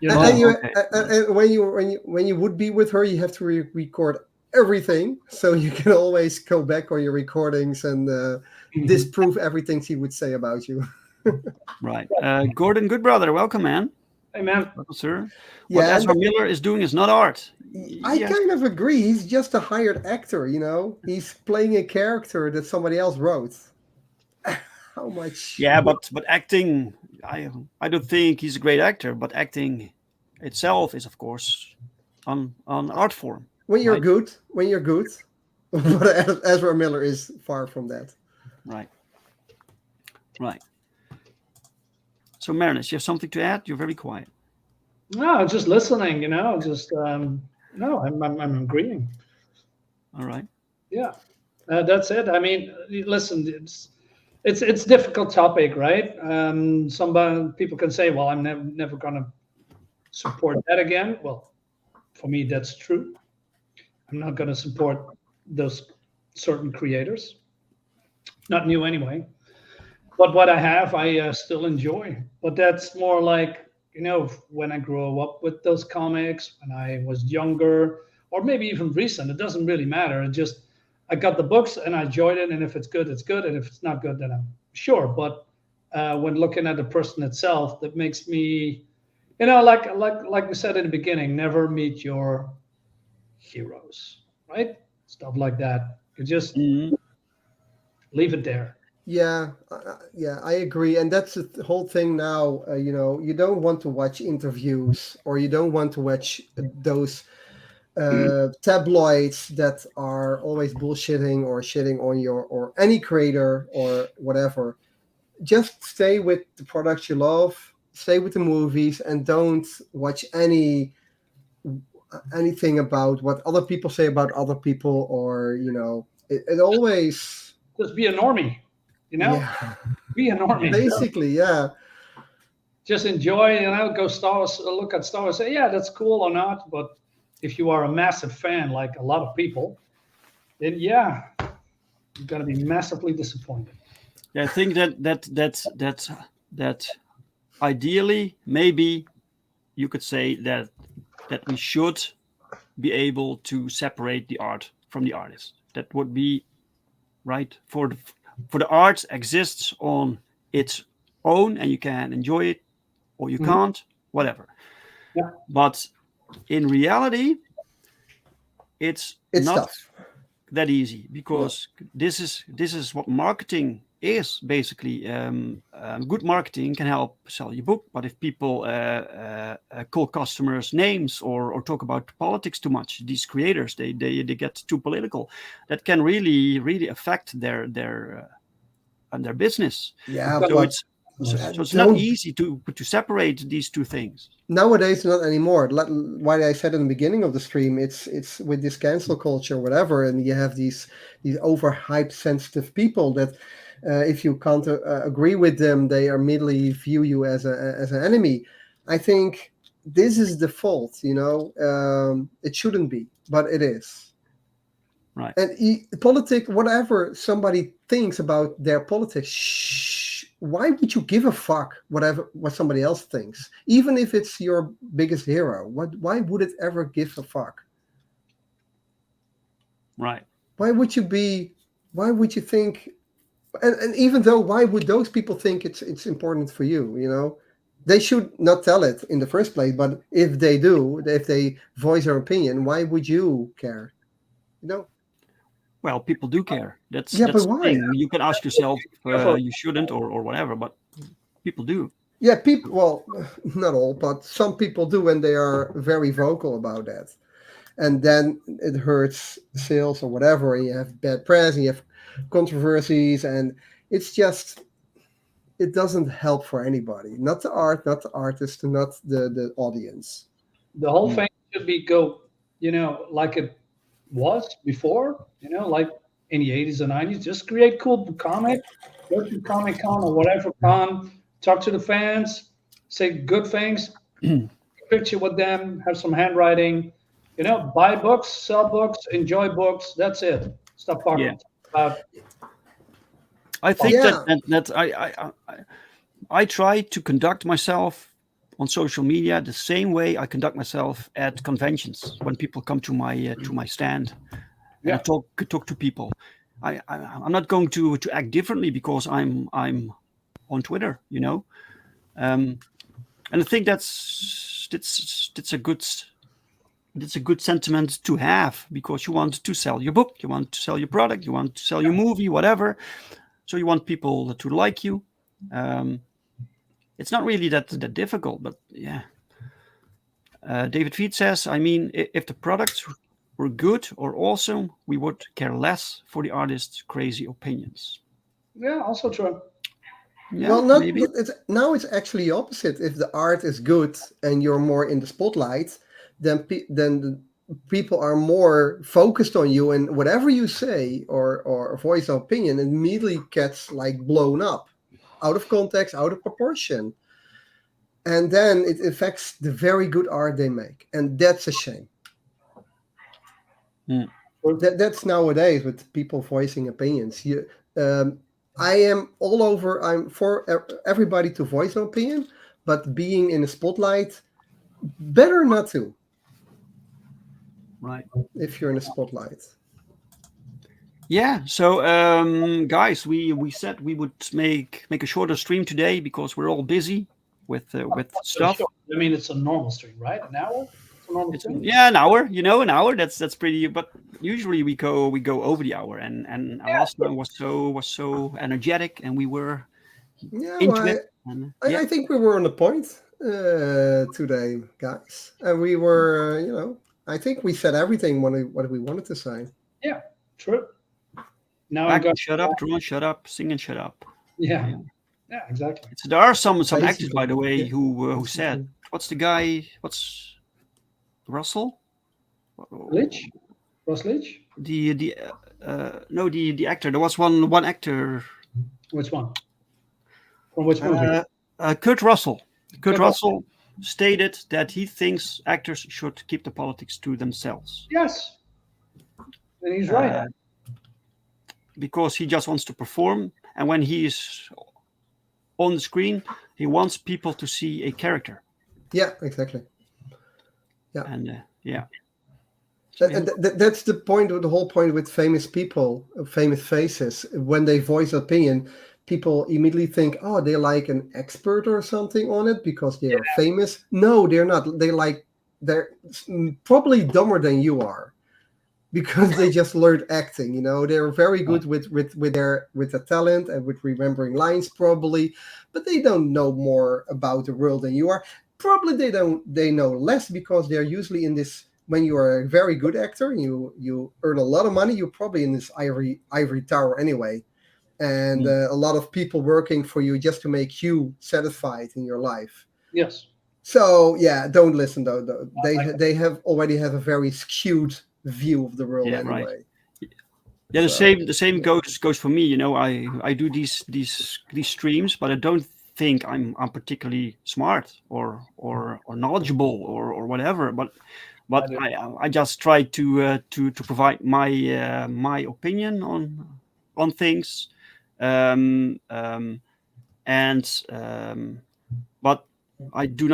And when you would be with her, you have to record everything, so you can always go back on your recordings and disprove everything she would say about you. Right. Gordon Goodbrother, welcome, man. Hey, man. Welcome, sir. What Ezra Miller is doing is not art. I kind of agree. He's just a hired actor, He's playing a character that somebody else wrote. How much? Yeah, but acting, I don't think he's a great actor, but acting itself is, of course, an art form. When you're good. But Ezra Miller is far from that. Right. So, Marinus, you have something to add? You're very quiet. No, just listening. Just no, I'm agreeing. All right. Yeah, that's it. I mean, listen, it's a difficult topic, right? Some people can say, "Well, I'm never gonna support that again." Well, for me, that's true. I'm not going to support those certain creators. Not new anyway. But what I have, I still enjoy. But that's more like, when I grew up with those comics, when I was younger, or maybe even recent. It doesn't really matter. I got the books and I enjoyed it. And if it's good, it's good. And if it's not good, then I'm sure. But when looking at the person itself, that makes me, like we said in the beginning, never meet your heroes, right? Stuff like that. You just Mhm. leave it there. Yeah, I agree, and that's the whole thing now. You don't want to watch interviews, or you don't want to watch those tabloids that are always bullshitting or shitting on your or any creator or whatever. Just stay with the products you love, stay with the movies, and don't watch anything about what other people say about other people, or it always. Just be a normie, Yeah. Be a normie. Basically, yeah. Just enjoy, go Star Wars, look at Star Wars, say, yeah, that's cool or not. But if you are a massive fan, like a lot of people, then yeah, you're gonna be massively disappointed. Yeah, I think that ideally, maybe you could say that we should be able to separate the art from the artist. That would be right. For the art exists on its own, and you can enjoy it or you can't, whatever. Yeah. But in reality, it's not tough. that easy, because this is what marketing is basically. Good marketing can help sell your book, but if people call customers names or talk about politics too much, these creators they get too political. That can really affect their business. Yeah, So but it's not easy to separate these two things. nowadays not anymore. Why I said in the beginning of the stream, it's with this cancel culture, whatever, and you have these overhyped, sensitive people that if you can't agree with them, they immediately view you as an enemy. I think this is the fault. It shouldn't be, but it is. Right. And politics, whatever somebody thinks about their politics, why would you give a fuck what somebody else thinks, even if it's your biggest hero? Why would it ever give a fuck? Right. Why would you think, and even though, why would those people think it's important for you? They should not tell it in the first place, but if they do, if they voice their opinion, why would you care? Well, people do care. That's but the why? thing. You can ask yourself, you shouldn't or whatever, but people do. Yeah, people. Well, not all, but some people do, and they are very vocal about that. And then it hurts sales or whatever. And you have bad press, and you have controversies, and it doesn't help for anybody. Not the art, not the artist, not the audience. The whole thing should be go, like it was before, like in the 80s and 90s. Just create cool comic, go to Comic Con or whatever con, talk to the fans, say good things, picture with them, have some handwriting, buy books, sell books, enjoy books. That's it. Stop talking about. I think that I try to conduct myself on social media the same way I conduct myself at conventions when people come to my stand and I talk to people. I'm not going to act differently because I'm on Twitter, and I think that's a good sentiment to have, because you want to sell your book, you want to sell your product, you want to sell your movie, whatever. So you want people to like you. It's not really that difficult, but yeah. David Feed says, I mean, if the products were good or awesome, we would care less for the artist's crazy opinions. Yeah, also true. Yeah, well, maybe. Now it's actually opposite. If the art is good and you're more in the spotlight, then the people are more focused on you, and whatever you say or voice of opinion immediately gets like blown up, out of context, out of proportion, and then it affects the very good art they make, and that's a shame. That's nowadays with people voicing opinions. I am all over. I'm for everybody to voice an opinion, but being in the spotlight, better not to. Right. If you're in the spotlight. Yeah. So, guys, we said we would make a shorter stream today because we're all busy with stuff. I mean, it's a normal stream, right? An hour. Yeah, an hour. An hour. That's pretty. But usually we go over the hour, and last time was so energetic, and we were Yeah, into well, it. And, I think we were on the point today, guys. And we were, I think we said everything what we wanted to say. Yeah, true. Now Back, shut up, Drew, shut up, sing and shut up. Yeah, exactly. There are some Basically, actors, by the way, yeah. who said, "What's the guy? What's Russell? Leach? Ross Leach? The actor. There was one actor. Which one? From which movie? Kurt Russell. Kurt Russell stated that he thinks actors should keep the politics to themselves. Yes, and he's right. Because he just wants to perform, and when he is on the screen, he wants people to see a character. Yeah, exactly. Yeah, and that's the point. The whole point with famous people, famous faces, when they voice opinion, people immediately think, oh, they're like an expert or something on it because they are famous. No, they're not. They're probably dumber than you are. Because they just learned acting, they're very good with the talent and with remembering lines probably, but they don't know more about the world than you are. Probably they know less because they're usually in this. When you are a very good actor and you earn a lot of money, you're probably in this ivory tower anyway, and a lot of people working for you just to make you satisfied in your life. Yes. So yeah, don't listen though. They already have a very skewed view of the world anyway. Right. Yeah, the same goes for me. I do these streams, but I don't think I'm particularly smart or knowledgeable or whatever. But I just try to provide my opinion on things, but I do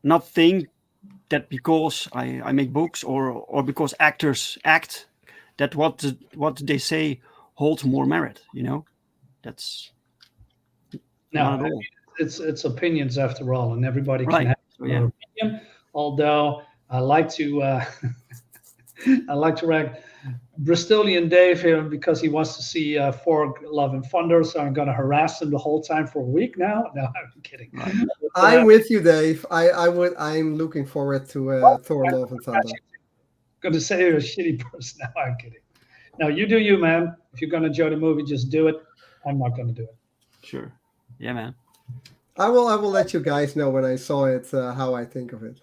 not think that because I make books or because actors act, that what they say holds more merit. That's not at all. It's opinions after all, and everybody can have their opinion. Although I like to rag Bristolian Dave here because he wants to see Thor: Love and Thunder, so I'm going to harass him the whole time for a week now. No, I'm kidding. But, I'm with you, Dave. I'm looking forward to Thor: Love and Thunder. I'm going to say you're a shitty person. No, I'm kidding. No, you do you, man. If you're going to enjoy the movie, just do it. I'm not going to do it. Sure. Yeah, man. I will let you guys know when I saw it how I think of it.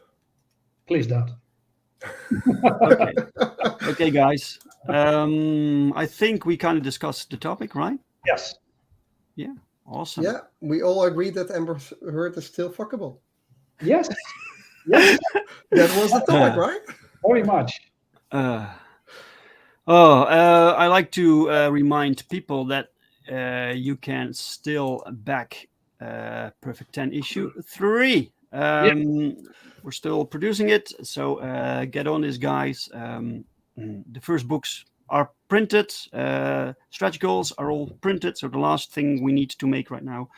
Please don't. Okay, guys. I think we kind of discussed the topic, right? Yes. Yeah. Awesome. Yeah, we all agree that Amber Heard is still fuckable. Yes. Yes. That was the topic, right? Very much. I like to remind people that you can still back Perfect 10 issue 3. We're still producing it, so get on this, guys. The first books are printed. Stretch goals are all printed, so the last thing we need to make right now,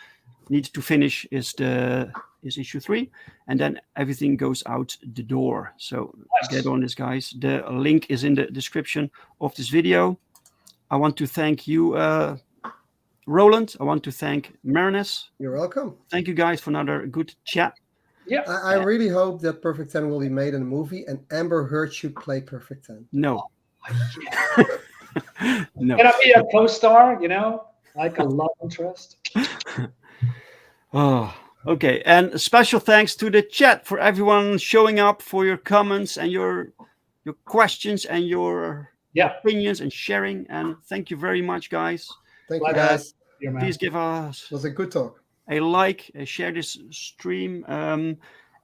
need to finish, is issue 3, and then everything goes out the door. So get on this, guys. The link is in the description of this video. I want to thank you, Roland. I want to thank Marinus. You're welcome. Thank you, guys, for another good chat. Yeah, I really hope that Perfect 10 will be made in a movie, and Amber Heard should play Perfect 10. No. No. Can I be a co-star? Like a love interest. Oh, okay. And special thanks to the chat for everyone showing up, for your comments and your questions and your opinions and sharing. And thank you very much, guys. Thank you, guys. Please give us. It was a good talk. A like, share this stream,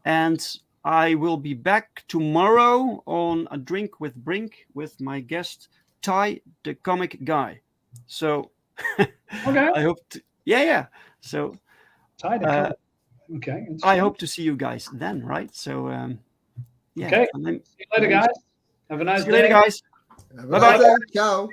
and I will be back tomorrow on A Drink with Brink with my guest Ty, the comic guy. So okay, I hope to, So Ty, the comic. Okay. I hope to see you guys then, right? So okay. See you later, guys. Have a nice day. See you later, guys. Bye bye. Ciao.